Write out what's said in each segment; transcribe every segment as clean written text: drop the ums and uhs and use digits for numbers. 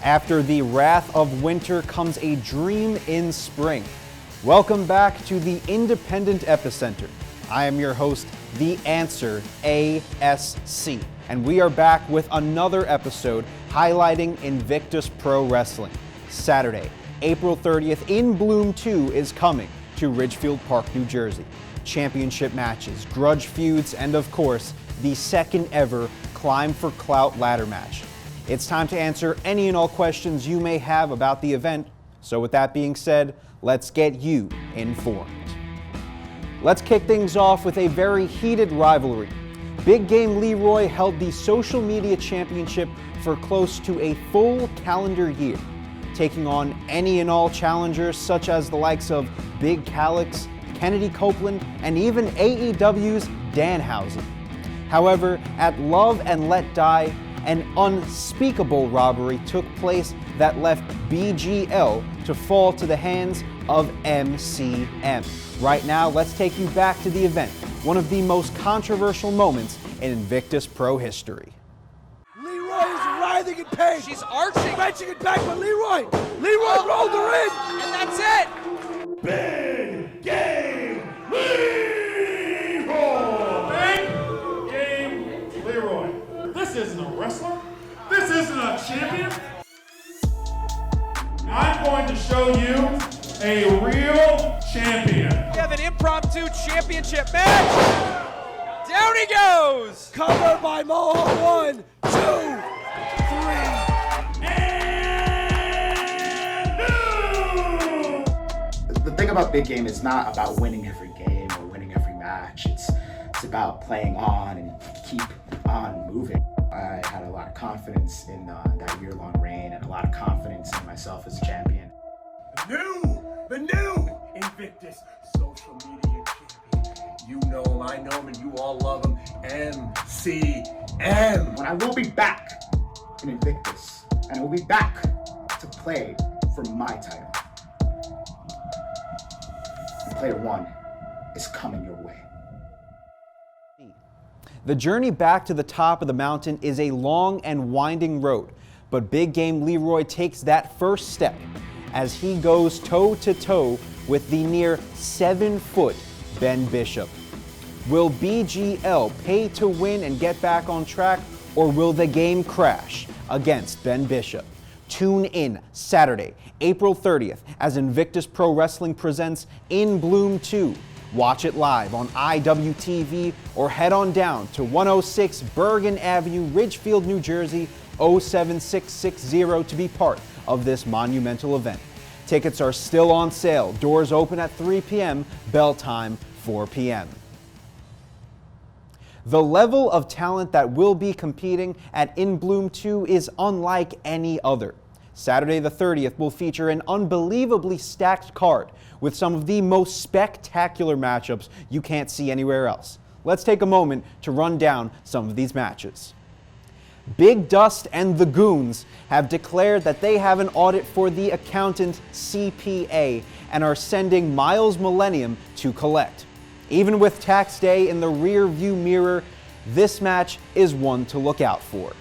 After the wrath of winter comes a dream in spring. Welcome back to the independent Epicenter. I am your host, The Answer, ASC, and we are back with another episode highlighting Invictus Pro Wrestling. Saturday, April 30th, In Bloom 2 is coming to Ridgefield Park, New Jersey. Championship matches, grudge feuds, and of course, the second ever Climb for Clout ladder match. It's time to answer any and all questions you may have about the event. So with that being said, let's get you informed. Let's kick things off with a very heated rivalry. Big Game Leroy held the social media championship for close to a full calendar year, taking on any and all challengers such as the likes of Big Calix, Kennedy Copeland, and even AEW's Danhausen. However, at Love and Let Die, an unspeakable robbery took place that left BGL to fall to the hands of MCM. Right now, let's take you back to the event, one of the most controversial moments in Invictus Pro history. Leroy is writhing in pain. She's arching. Wrenching it back, but Leroy rolled her in. And that's it. Big Game Leroy! Big Game Leroy. This isn't a wrestler. This isn't a champion. I'm going to show you a real champion. We have an impromptu championship match. Down he goes. Covered by Mojo. 1, 2, 3. And new! The thing about Big Game is not about winning every game or winning every match. It's about playing on and keep on moving. I had a lot of confidence in that year-long reign and a lot of confidence in myself as champion. The new Invictus social media champion. You know him, I know him, and you all love him. MCM. When I will be back in Invictus, and I will be back to play for my title. And Player 1 is coming your way. The journey back to the top of the mountain is a long and winding road, but Big Game Leroy takes that first step as he goes toe-to-toe with the near 7-foot Ben Bishop. Will BGL pay to win and get back on track, or will the game crash against Ben Bishop? Tune in Saturday, April 30th, as Invictus Pro Wrestling presents In Bloom 2. Watch it live on IWTV or head on down to 106 Bergen Avenue, Ridgefield, New Jersey, 07660 to be part of this monumental event. Tickets are still on sale. Doors open at 3 p.m., bell time 4 p.m. The level of talent that will be competing at In Bloom 2 is unlike any other. Saturday the 30th will feature an unbelievably stacked card with some of the most spectacular matchups you can't see anywhere else. Let's take a moment to run down some of these matches. Big Dust and the Goons have declared that they have an audit for the accountant CPA and are sending Miles Millennium to collect. Even with tax day in the rear view mirror, this match is one to look out for.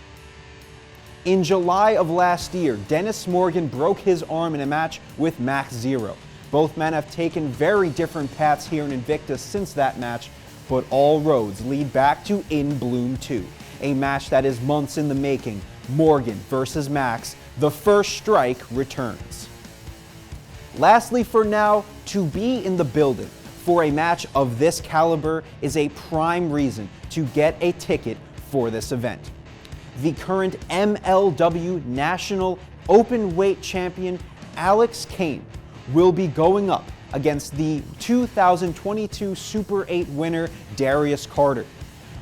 In July of last year, Dennis Morgan broke his arm in a match with Max Zero. Both men have taken very different paths here in Invictus since that match, but all roads lead back to In Bloom 2, a match that is months in the making. Morgan versus Max, the first strike returns. Lastly for now, to be in the building for a match of this caliber is a prime reason to get a ticket for this event. The current MLW National Openweight Champion Alex Kane will be going up against the 2022 Super 8 winner Darius Carter.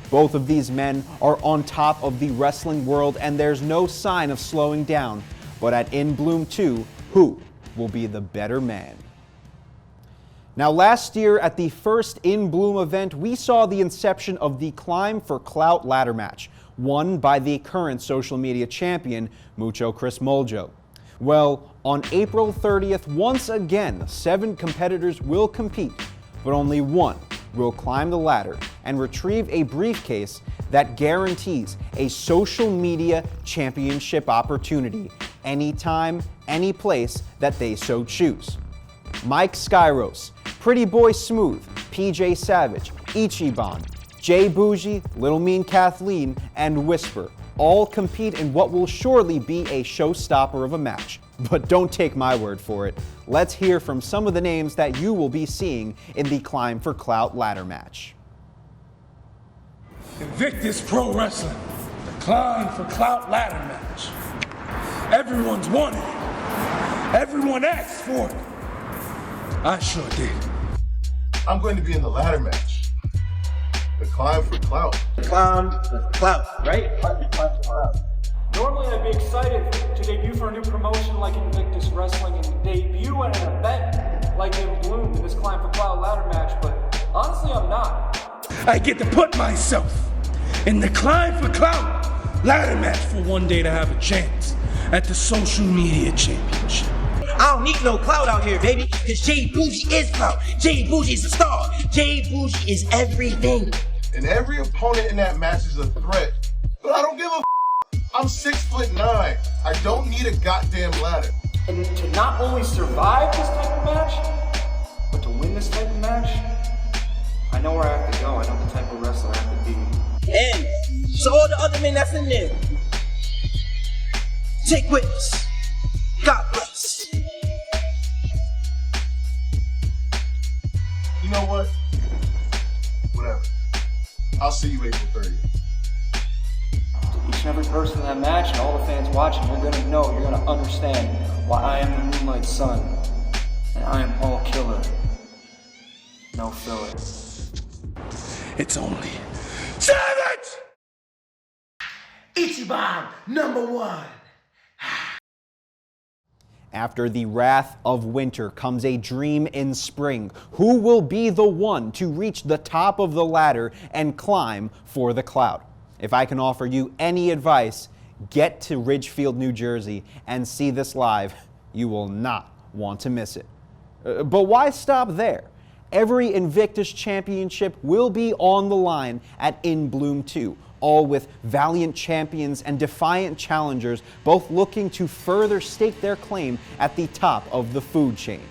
Both of these men are on top of the wrestling world and there's no sign of slowing down. But at In Bloom 2, who will be the better man? Now last year at the first In Bloom event, we saw the inception of the Climb for Clout ladder match, won by the current social media champion, Mucho Mojo. Well, on April 30th, once again, 7 competitors will compete, but only one will climb the ladder and retrieve a briefcase that guarantees a social media championship opportunity anytime, any place that they so choose. Mike Skyros, Pretty Boy Smooth, PJ Savage, Ichiban, Jay Bougie, Little Mean Kathleen, and Whisper all compete in what will surely be a showstopper of a match. But don't take my word for it. Let's hear from some of the names that you will be seeing in the Climb for Clout ladder match. Invictus Pro Wrestling, the Climb for Clout ladder match. Everyone's wanted it. Everyone asked for it. I sure did. I'm going to be in the ladder match. The Climb for Clout. Climb for Clout, right? Climb for Clout. Normally I'd be excited to debut for a new promotion like Invictus Wrestling and debut at an event like In Bloom in this Climb for Clout ladder match, but honestly I'm not. I get to put myself in the Climb for Clout ladder match for one day to have a chance at the Social Media Championship. I don't need no clout out here, baby, because Jay Bougie is clout. Jay Bougie is a star. Jay Bougie is everything. And every opponent in that match is a threat. But I don't give a I'm 6'9". I don't need a goddamn ladder. And to not only survive this type of match, but to win this type of match, I know where I have to go. I know the type of wrestler I have to be. And so all the other men that's in there, take witness. God bless. You know what? Whatever. I'll see you April 30th. Each and every person in that match and all the fans watching, you're gonna understand why I am the Moonlight Sun. And I am all killer. No filler. It's only Savage! Ichiban, #1. After the wrath of winter comes a dream in spring. Who will be the one to reach the top of the ladder and climb for the clout? If I can offer you any advice, get to Ridgefield, New Jersey and see this live. You will not want to miss it. But why stop there? Every Invictus Championship will be on the line at In Bloom 2, all with valiant champions and defiant challengers, both looking to further stake their claim at the top of the food chain.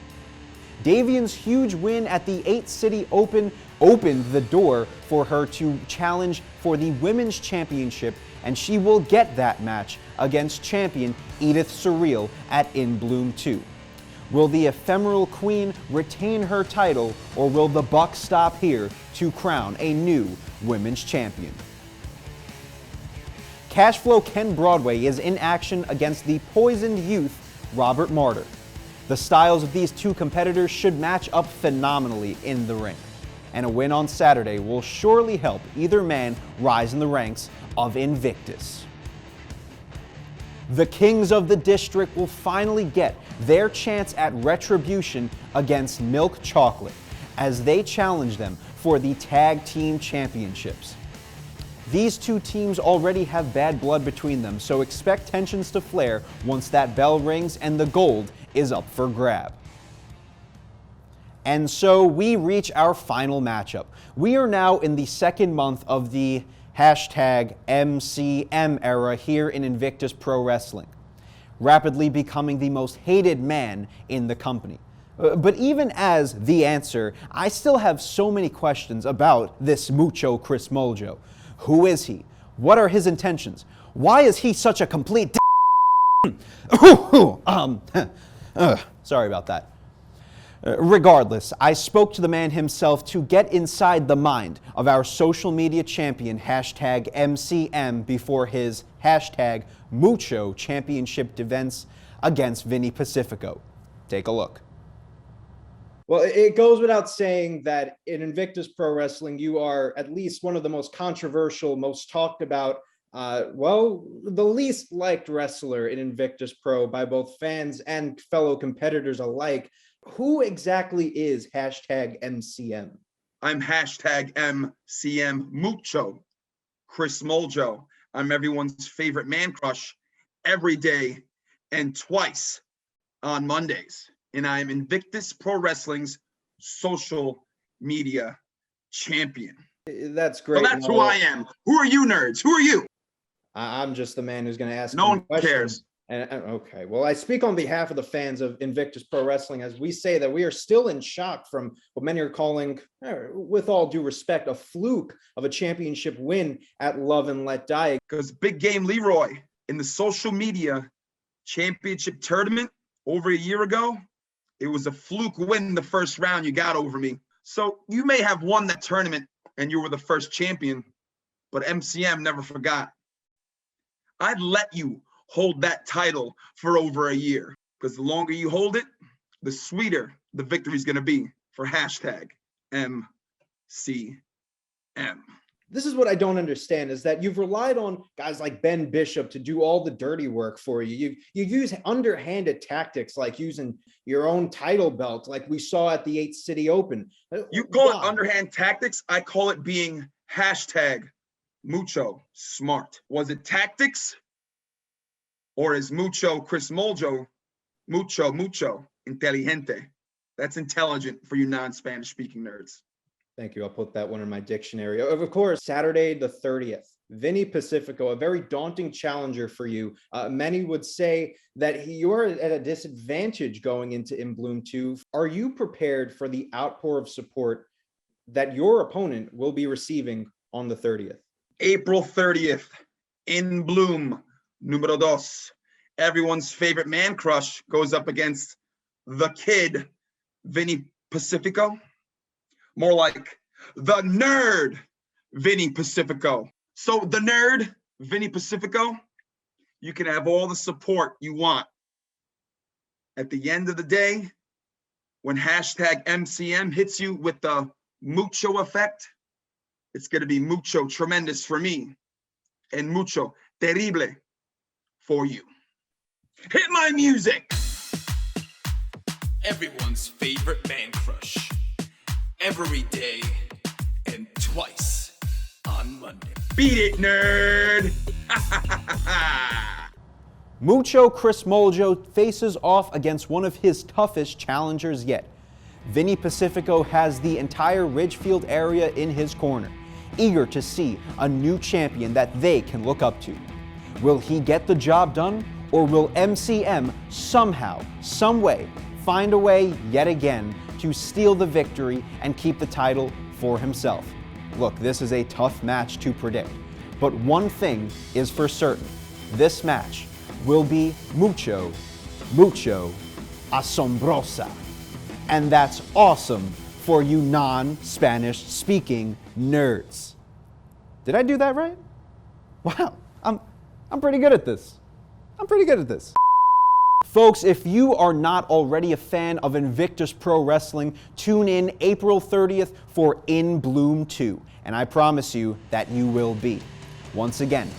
Davian's huge win at the 8-City Open opened the door for her to challenge for the Women's Championship, and she will get that match against champion Edith Surreal at In Bloom 2. Will the ephemeral queen retain her title, or will the buck stop here to crown a new women's champion? Cashflow Ken Broadway is in action against the poisoned youth Robert Martyr. The styles of these two competitors should match up phenomenally in the ring, and a win on Saturday will surely help either man rise in the ranks of Invictus. The Kings of the District will finally get their chance at retribution against Milk Chocolate as they challenge them for the Tag Team Championships. These two teams already have bad blood between them, so expect tensions to flare once that bell rings and the gold is up for grab. And so we reach our final matchup. We are now in the second month of the #MCM era here in Invictus Pro Wrestling, rapidly becoming the most hated man in the company. But even as the answer, I still have so many questions about this Mucho Chris Mojo. Who is he? What are his intentions? Why is he such a complete sorry about that. Regardless, I spoke to the man himself to get inside the mind of our social media champion #MCM before his #Mucho Championship defense against Vinny Pacifico. Take a look. Well, it goes without saying that in Invictus Pro Wrestling, you are at least one of the most controversial, most talked about, the least liked wrestler in Invictus Pro by both fans and fellow competitors alike. Who exactly is #MCM? I'm #MCM Mucho, Chris Mojo. I'm everyone's favorite man crush every day and twice on Mondays. And I'm Invictus Pro Wrestling's social media champion. That's great. Well, that's who I am. Who are you nerds? Who are you? I'm just the man who's going to ask. No one cares. Okay, well, I speak on behalf of the fans of Invictus Pro Wrestling as we say that we are still in shock from what many are calling, with all due respect, a fluke of a championship win at Love and Let Die. Because Big Game Leroy in the social media championship tournament over a year ago, it was a fluke win the first round you got over me. So you may have won that tournament and you were the first champion, but MCM never forgot. I'd let you hold that title for over a year, because the longer you hold it, the sweeter the victory is going to be for hashtag MCM. This is what I don't understand, is that you've relied on guys like Ben Bishop to do all the dirty work for you. You use underhanded tactics like using your own title belt, like we saw at the 8th City Open. You call it underhand tactics. I call it being hashtag Mucho smart. Was it tactics? Or is Mucho Chris Mojo mucho inteligente? That's intelligent for you non-Spanish speaking nerds. Thank you. I'll put that one in my dictionary. Of course, Saturday the 30th, Vinny Pacifico, a very daunting challenger for you. Many would say that you're at a disadvantage going into In Bloom 2. Are you prepared for the outpour of support that your opponent will be receiving on the 30th? April 30th, In Bloom, numero dos. Everyone's favorite man crush goes up against the kid, Vinny Pacifico. More like the nerd, Vinny Pacifico. So the nerd, Vinny Pacifico, you can have all the support you want. At the end of the day, when hashtag MCM hits you with the mucho effect, it's going to be mucho tremendous for me and mucho terrible for you. Hit my music! Everyone's favorite man crush. Every day and twice on Monday. Beat it, nerd! Mucho Chris Mojo faces off against one of his toughest challengers yet. Vinny Pacifico has the entire Ridgefield area in his corner, eager to see a new champion that they can look up to. Will he get the job done, or will MCM somehow, someway, find a way yet again to steal the victory and keep the title for himself? Look, this is a tough match to predict, but one thing is for certain. This match will be mucho asombrosa. And that's awesome for you non-Spanish speaking nerds. Did I do that right? Wow, I'm pretty good at this. Folks, if you are not already a fan of Invictus Pro Wrestling, tune in April 30th for In Bloom 2, and I promise you that you will be. Once again,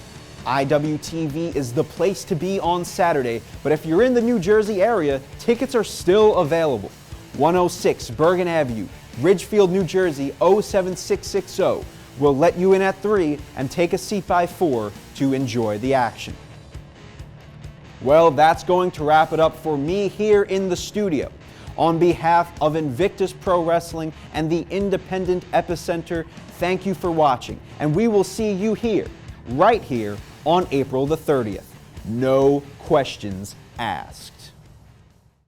IWTV is the place to be on Saturday, but if you're in the New Jersey area, tickets are still available. 106 Bergen Avenue, Ridgefield, New Jersey 07660. We'll let you in at 3 and take a seat by 4 to enjoy the action. Well, that's going to wrap it up for me here in the studio. On behalf of Invictus Pro Wrestling and the independent Epicenter, thank you for watching, and we will see you here, right here, on April the 30th. No questions asked.